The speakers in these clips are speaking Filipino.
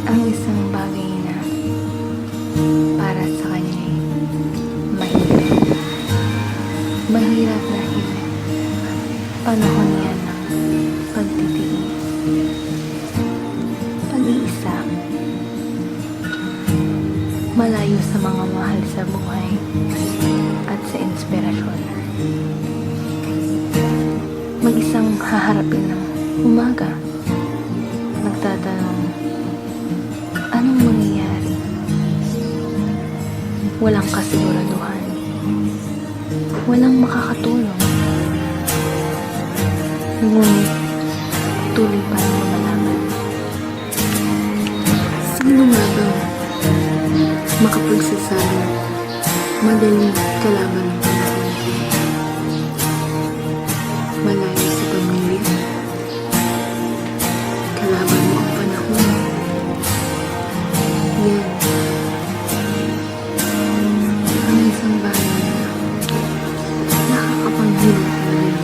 ang isang bagay na para sa kanya ay mahirap. Mahirap dahil panahon yan ng pagtitiis, pag-iisa, malayo sa mga mahal sa buhay at sa inspirasyon. Mag-isang haharapin ng umaga, nagtatanong, anong mangyayari? Walang kasiguraduhan, walang makakatulong. Ngunit, tuloy pa rin lumalaban. Sino nga ba makapagsasabi madaling kalaban ng panahon? Malayo sa pamilya, kalaban mo ang panahon. Yan ang isang bagay na nakakapanghina na rin.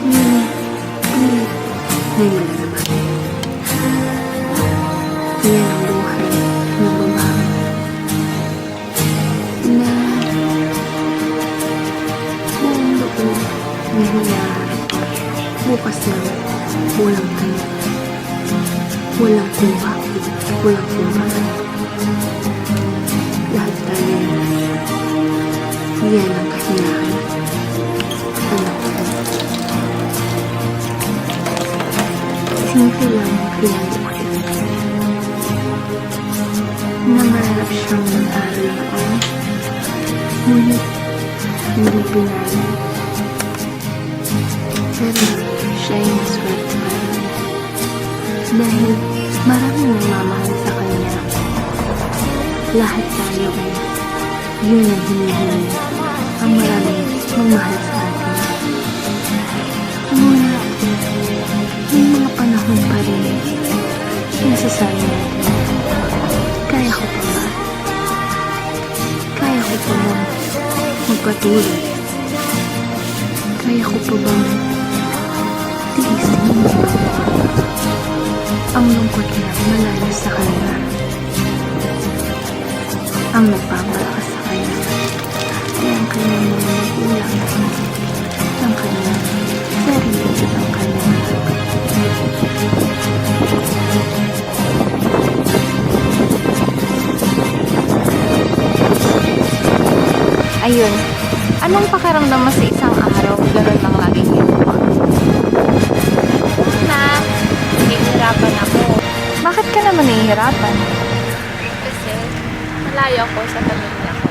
Ngunit, ngayon na naman. Yan ang buhay ng babae na buong loob na hinaharap bukas na walang tayo, walang kung bakit, walang kung bakit. Lahat tayo yan ang kahinaan. Simple lang ang pinag-uwi. Nangarap siyang mag-aral ako, ngunit hindi pinanay. Pero siya ay maswerte pa rin. Dahil maraming nagmamahal sa kanya. Lahat tayo ay yun ang hinihingi, ang maraming magmahal sa atin. Ngunit may mga panahon pa rin nasasabi natin, kaya ko pa ba? Kaya ko pa bang magpatuloy? Kaya ko pa bang tiisin ang lungkot niya malayo sa kanya? Ang nagpapalakas sa kanya ay ang kanyang mga magulang, ang kanyang sarili at ang kanyang ayun, anong pakiramdam mo sa isang araw? Ganun lang laging ginagawa. Na, nahihirapan ako. Bakit ka naman nahihirapan? Kasi, malayo ako sa pamilya ko.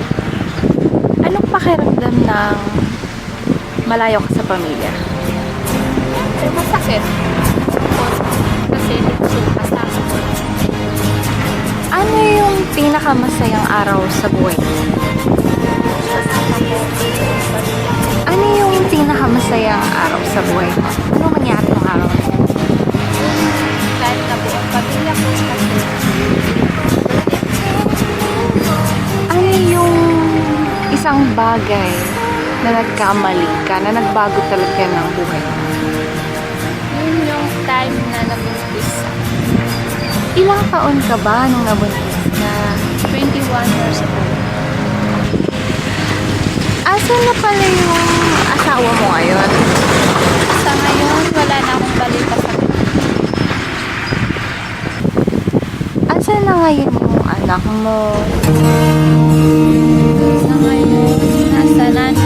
Anong pakiramdam ng malayo ka sa pamilya? Siyempre, masakit. Kasi hindi ko sila kasama ko. Ano yung pinakamasayang araw sa buhay mo? Kasama ko, pamilya ko. Ano yung pinakamasayang araw sa buhay mo? Ano mangyari ng araw na yun? Kahit na buong pamilya ko kasi Ano yung isang bagay na nagkamali ka, na nagbago talaga ng buhay mo? yun yung time na nabuntis. Ilang taon ka ba nung nabuntis ka? 21 years old. Asan na pala yung asawa mo ngayon? Sa ngayon, wala na akong balita sa kanya. Asan na ngayon yung anak mo? Sa ngayon, nasa nanay